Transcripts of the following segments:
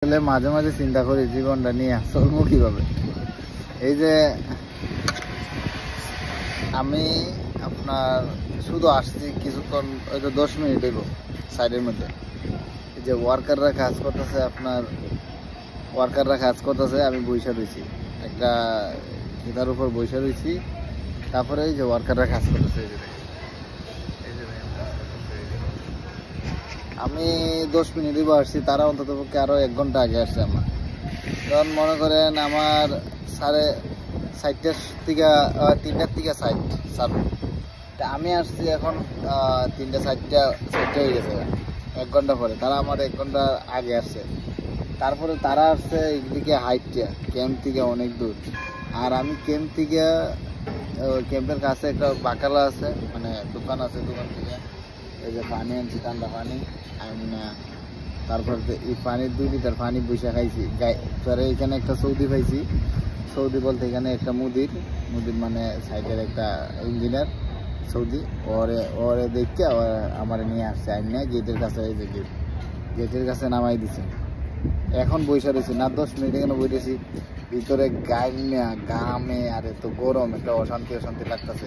মাঝে মাঝে চিন্তা করি জীবনটা নিয়ে চলবো কিভাবে। এই যে আমি আপনার শুধু আসছি কিছুক্ষণ, হয়তো 10 মিনিট হইব সাইডের মধ্যে। এই যে ওয়ার্কাররা কাজ করতেছে, আমি বইসা রয়েছি একটা খেতার উপর বইসা রয়েছি। তারপরে এই যে ওয়ার্কাররা কাজ করতেছে, আমি 10 মিনিট হইব আসছি, তারা অন্তত পক্ষে আরো 1 ঘন্টা আগে আসছে। আমার যখন মনে করেন আমার 4:30টার থেকে 3টার থেকে সাইড আমি আসছি এখন 3:40 হয়ে গেছে। 1 ঘন্টা পরে তারা আমার 1 ঘন্টা আগে আসছে। তারপরে তারা আসছে এদিকে হাইটটা ক্যাম্প থেকে অনেক দূর, আর আমি ক্যাম্পের কাছে একটা বাকালা আছে, মানে দোকান আছে। দোকান থেকে এই যে পানি আনছি, ঠান্ডা পানি আমি না। তারপর এই পানির 2 লিটার পানি বসে খাইছি। পরে এখানে একটা সৌদি পাইছি। সৌদি বলতে এখানে একটা মুদির মানে সাইডের একটা ইঞ্জিনিয়ার সৌদি, ওরে দেখতে আমার নিয়ে আসছে। আমি না গেটের কাছে, এই যে গেটের কাছে নামাই দিছে। এখন বৈশা রয়েছি না 10 মিনিট এখানে বইতেছি, ভিতরে গামে আর এত গরম, একটা অশান্তি লাগতেছে।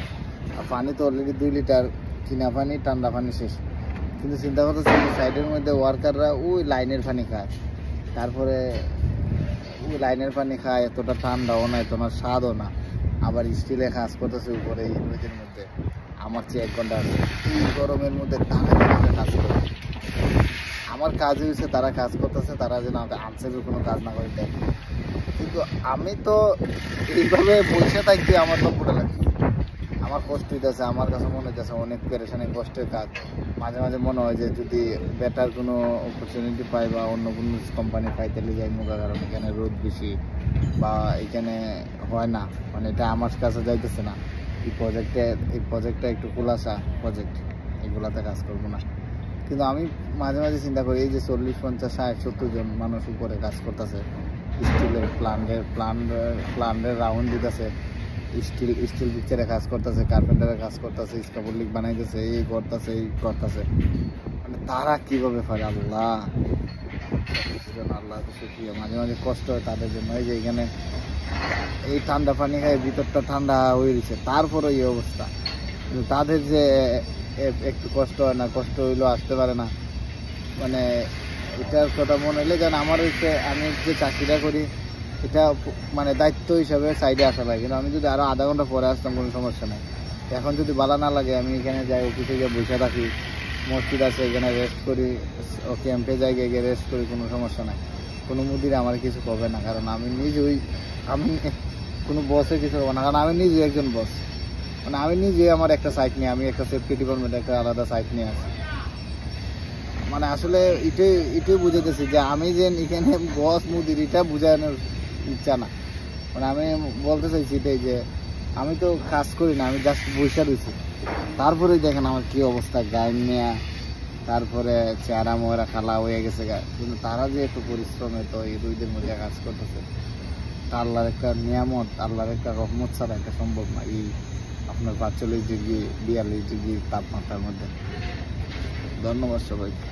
আর পানি তো অলরেডি 2 লিটার কিনা পানি, ঠান্ডা পানি শেষ। কিন্তু চিন্তা করতেছি সাইডের মধ্যে ওয়ার্কাররা ওই লাইনের পানি খায়, তারপরে ওই লাইনের পানি খায়, এতটা ঠান্ডাও না, এতটা স্বাদও না, আবার স্টিলে কাজ করতেছে উপরে এই নদীর মধ্যে। আমার চেয়ে 1 ঘন্টা আছে এই গরমের মধ্যে টানে কাজ করে। আমার কাজ হয়েছে তারা কাজ করতেছে, তারা যেন আনসেফের কোনো কাজ না করে দেয়। কিন্তু আমি তো এইভাবে বসে থাকতে আমার তো পুরো লাগছে, আমার কষ্ট হইতেছে। আমার কাছে মনে হইতেছে অনেক পেরেশানি, কষ্টের কাজ। মাঝে মাঝে মনে হয় যে যদি বেটার কোনো অপরচুনিটি পাই বা অন্য কোনো কোম্পানি পাই তাহলে যাই মুখা, কারণ এখানে রোদ বেশি বা এখানে হয় না, মানে এটা আমার কাছে যাইতেছে না। এই প্রজেক্টটা একটু খোলাসা প্রজেক্ট, এগুলাতে কাজ করবো না। কিন্তু আমি মাঝে মাঝে চিন্তা করি এই যে 40, 50, 60, 70 জন মানুষ উপরে কাজ করতেছে, স্টিলের প্লান্টের রাউন্ড দিতেছে, স্টিল পিকচারে কাজ করতেছে, কার্পেন্টারের কাজ করতেছে, স্কাফোল্ডিং বানাইতেছে, এই করতেছে, মানে তারা কিভাবে পারে? আল্লাহ তো শুকরিয়া। মাঝে মাঝে কষ্ট হয় তাদের জন্য। এই যে এখানে এই ঠান্ডা পানি খায়, ভিতরটা ঠান্ডা হয়ে গেছে, তারপরে এই অবস্থা। কিন্তু তাদের যে একটু কষ্ট হয় না, কষ্ট হইলেও আসতে পারে না। মানে এটার কথা মনে হইলে যেন আমার হচ্ছে, আমি যে চাকরিটা করি এটা মানে দায়িত্ব হিসাবে সাইডে আসা লাগে। কিন্তু আমি যদি আরো আধা ঘন্টা পরে আসতাম কোনো সমস্যা নেই। এখন যদি ভালো না লাগে আমি এখানে যাই, অফিসে গিয়ে বসে থাকি, মসজিদ আছে এখানে রেস্ট করি, ক্যাম্পে যাই গিয়ে রেস্ট করি, কোনো সমস্যা নাই। কোনো মুদির আমার কিছু করবে না, কারণ আমি কোনো বসে কিছু করবো না, কারণ আমি নিজেই একজন বস। মানে আমি নিজে আমার একটা সাইট নিয়ে, আমি একটা সেফটি ডিপার্টমেন্ট একটা আলাদা সাইট নিয়ে আসি। মানে আসলে এটাই বুঝাইতেছি যে আমি যে এখানে বস মুদির, এটা বুঝানোর ইচ্ছা না। মানে আমি বলতে চাইছি এটাই যে আমি তো কাজ করি না, আমি জাস্ট বসে রয়েছি। তারপরে দেখেন আমার কি অবস্থা, গায়ে নেয়া, তারপরে চেহারা মোহরা খালা হয়ে গেছে গা। কিন্তু তারা যে একটু পরিশ্রমে তো এই 2 দিন মধ্যে কাজ করতেছে, তা আল্লাহর একটা নিয়ামত, আল্লাহর একটা রহমত ছাড়া একটা সম্ভব না। এই আপনার 45 ডিগ্রি 42 ডিগ্রি তাপমাত্রার মধ্যে। ধন্যবাদ সবাইকে।